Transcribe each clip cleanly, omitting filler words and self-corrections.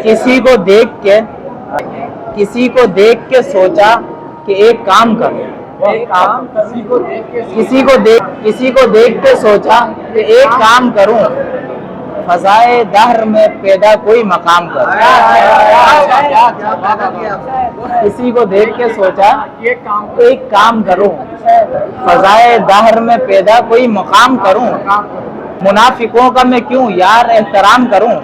किसी को देख के सोचा कि एक काम करूं। किसी को देख के सोचा कि एक काम करूं, फजाए दहर में पैदा कोई मकाम करूं। किसी को देख के सोचा एक काम करूं, फजाए दहर में पैदा कोई मकाम करूं। मुनाफिकों का मैं क्यों यार एहतराम करूं।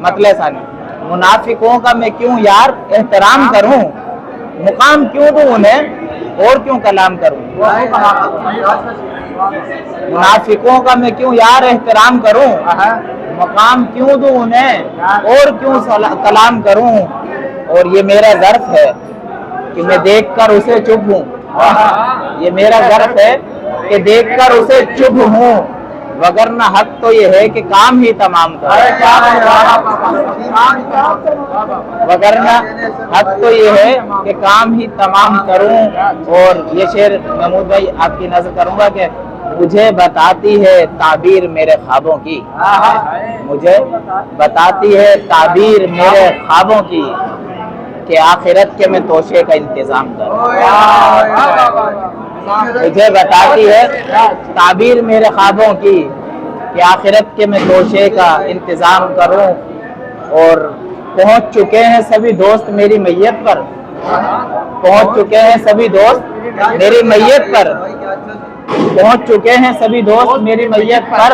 मतलब सानी, मुनाफिकों का मैं क्यों यार एहतराम करूं। मुकाम क्यों दूं उन्हें और क्यों कलाम करूं। मुनाफिकों का मैं क्यों यार एहतराम करूं। मकाम क्यों दूं उन्हें और क्यों कलाम करूं। और ये मेरा ज़र्फ है कि मैं देखकर उसे चुप हूं। ये मेरा ज़र्फ है कि देखकर उसे चुप हूं, वगरना हक तो ये है कि काम ही तमाम करूं। वगरना हक तो ये है कि काम ही तमाम करूं। और ये शेर महमूद भाई आपकी नजर करूंगा कि मुझे बताती है ताबीर मेरे ख्वाबों की। मुझे बताती है ताबीर मेरे ख्वाबों की कि आखिरत के मैं तोशे का इंतजाम करूं। मुझे बताती है ताबीर मेरे ख्वाबों की कि आखिरत के मैं तोशे का इंतजाम करूं। और पहुंच चुके हैं सभी दोस्त मेरी मैयत पर। पहुंच चुके हैं सभी दोस्त मेरी मैयत पर। पहुंच चुके हैं सभी दोस्त मेरी मैयत पर।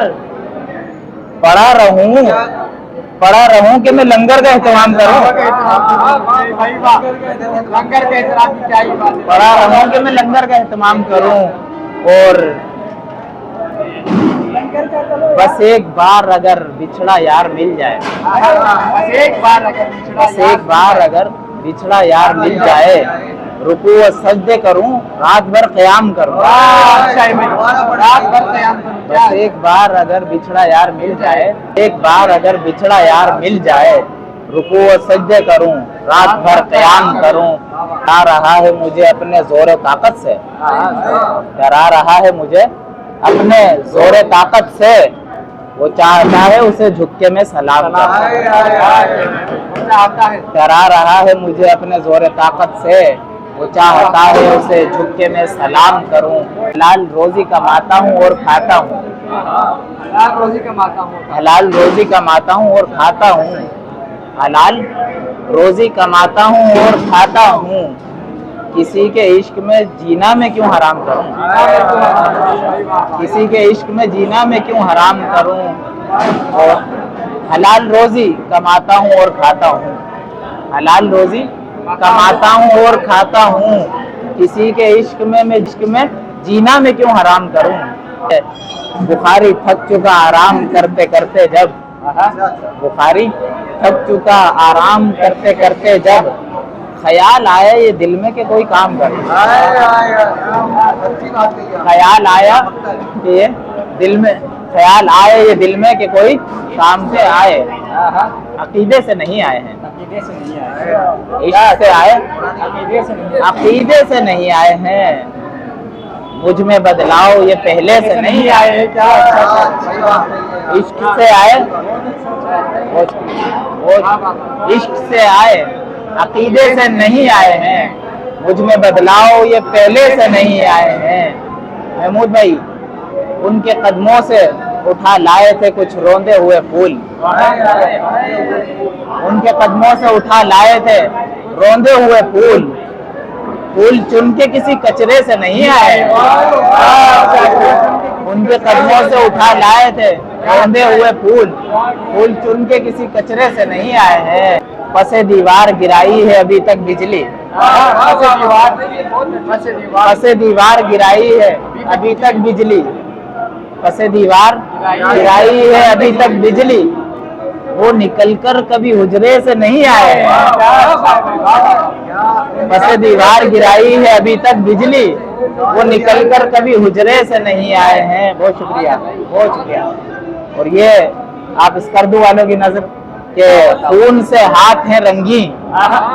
पड़ा रहूं कि मैं लंगर का एहतमाम करूं। पड़ा रहूं कि मैं लंगर का एहतमाम करूं। और बस एक बार अगर बिछड़ा यार मिल जाए, बस एक बार अगर बिछड़ा यार मिल जाए, रुकू व सजदे करूं, रात भर क़याम करूं। बस एक बार अगर बिछड़ा यार मिल जाए, एक बार अगर बिछड़ा यार मिल जाए, रुकू व सजदे करूं, रात भर क़याम करूं। डरा रहा है मुझे अपने जोर ताकत से। डरा रहा है मुझे अपने जोर ताकत से। वो चाहता है उसे झुक्के में सलाम करूं। डरा रहा है मुझे अपने जोर ताकत से। वो चाहता है उसे झुक्के में सलाम करूं। हलाल रोजी कमाता हूँ और खाता हूँ। हलाल रोजी कमाता हूँ और खाता हूँ। हलाल रोजी कमाता हूँ और खाता हूँ। किसी के इश्क में जीना मैं क्यों हराम करूं। किसी के इश्क में जीना मैं क्यों हराम करूं। और हलाल रोजी कमाता हूं और खाता हूं। हलाल रोजी कमाता हूं और खाता हूं। किसी के इश्क में जीना मैं क्यों हराम करूं। बुखारी थक चुका आराम करते करते जब। बुखारी थक चुका आराम करते करते जब, ख्याल आया ये दिल में कि कोई काम करे। ख्याल आया कि ये दिल में, ख्याल आए ये दिल में कि कोई काम से आए। अकीदे से नहीं आए हैं, इश्क से आए, अकीदे से नहीं आए हैं। मुझ में बदलाव ये पहले से नहीं आए। इश्क से आए, इश्क से आए, अकीदे से नहीं आए हैं। मुझ में बदलाव ये पहले से नहीं आए हैं। महमूद भाई उनके कदमों से उठा लाए थे कुछ रोंदे हुए फूल। उनके कदमों से उठा लाए थे रोंदे हुए फूल। फूल चुन के किसी कचरे से नहीं आए। उनके कदमों से उठा लाए थे रोंदे हुए फूल। फूल चुन के किसी कचरे से नहीं आए हैं। पसे दीवार गिराई है अभी तक बिजली। पसे दीवार गिराई है अभी तक बिजली। पसे दीवार गिराई है अभी तक बिजली। वो निकलकर कभी हुजरे से नहीं आए। पसे दीवार गिराई है अभी तक बिजली। वो निकलकर कभी हुजरे से नहीं आए हैं। बहुत शुक्रिया, बहुत शुक्रिया। और ये आप स्कर्दू वालों की नजर के खून से हाथ है रंगी,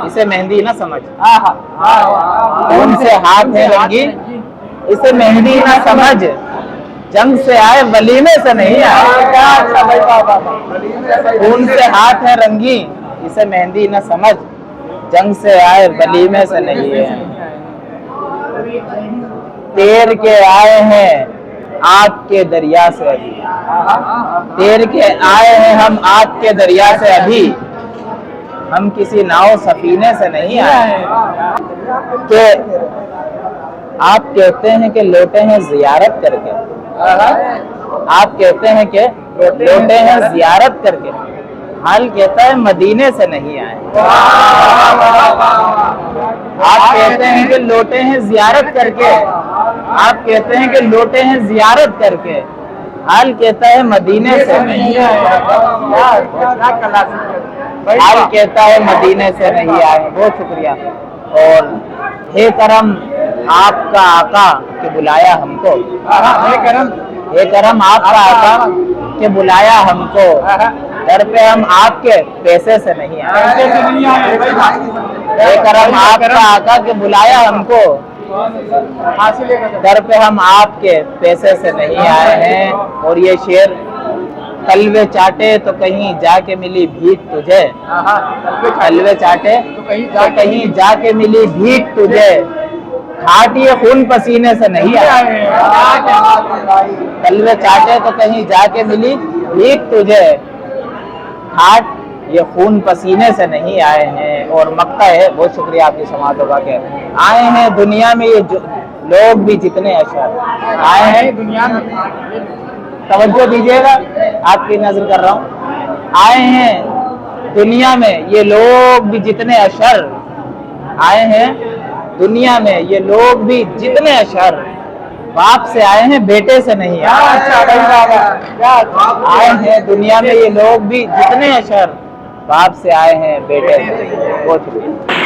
इसे मेहंदी ना समझ। खून से हाथ है रंगी, इसे मेहंदी ना समझ। जंग से आए वलीमे से नहीं आए। खून से हाथ है रंगी, इसे मेहंदी न समझ, जंग से आए वलीमे से नहीं है। तैर के आए हैं आग के दरिया से अभी, तैर के आए हैं हम आग के दरिया से अभी, हम किसी नाव सफीने से नहीं आए। कि आप कहते हैं कि लौटे हैं जियारत करके, आप कहते हैं कि लौटे हैं जियारत करके, हाल कहता है मदीने से नहीं आए। आप कहते हैं कि लौटे हैं जियारत करके, आप कहते हैं कि लौटे हैं जियारत करके, हाल कहता है मदीने से नहीं आए। हाल कहता है मदीने से नहीं आए। बहुत शुक्रिया। और हे करम आपका आका के बुलाया हमको, हे करम आपका आका के बुलाया हमको, दर पे हम आपके पैसे से नहीं आए। हे करम आपका आका के बुलाया हमको, दर पे हम आपके पैसे से नहीं आए हैं। और ये शेर, कलवे चाटे तो कहीं जाके मिली भीख तुझे, कलवे चाटे तो कहीं जाके मिली भीख तुझे, खाट ये खून पसीने से नहीं आए। कलवे चाटे तो कहीं जाके मिली भीख तुझे, खाट ये खून पसीने से नहीं आए हैं। और मक्का है। बहुत शुक्रिया आपकी समाअत होगा के आए हैं दुनिया में ये लोग भी जितने अशर आए हैं दुनिया में। तवज्जो दीजिएगा, आपकी नजर कर रहा हूँ। आए हैं दुनिया में ये लोग भी जितने अशर, आए हैं दुनिया में ये लोग भी जितने अशर, बाप से आए हैं बेटे से नहीं आए। आए हैं दुनिया में ये लोग भी जितने अशर, बाप से आए हैं बेटे से नहीं। बहुत शुक्रिया।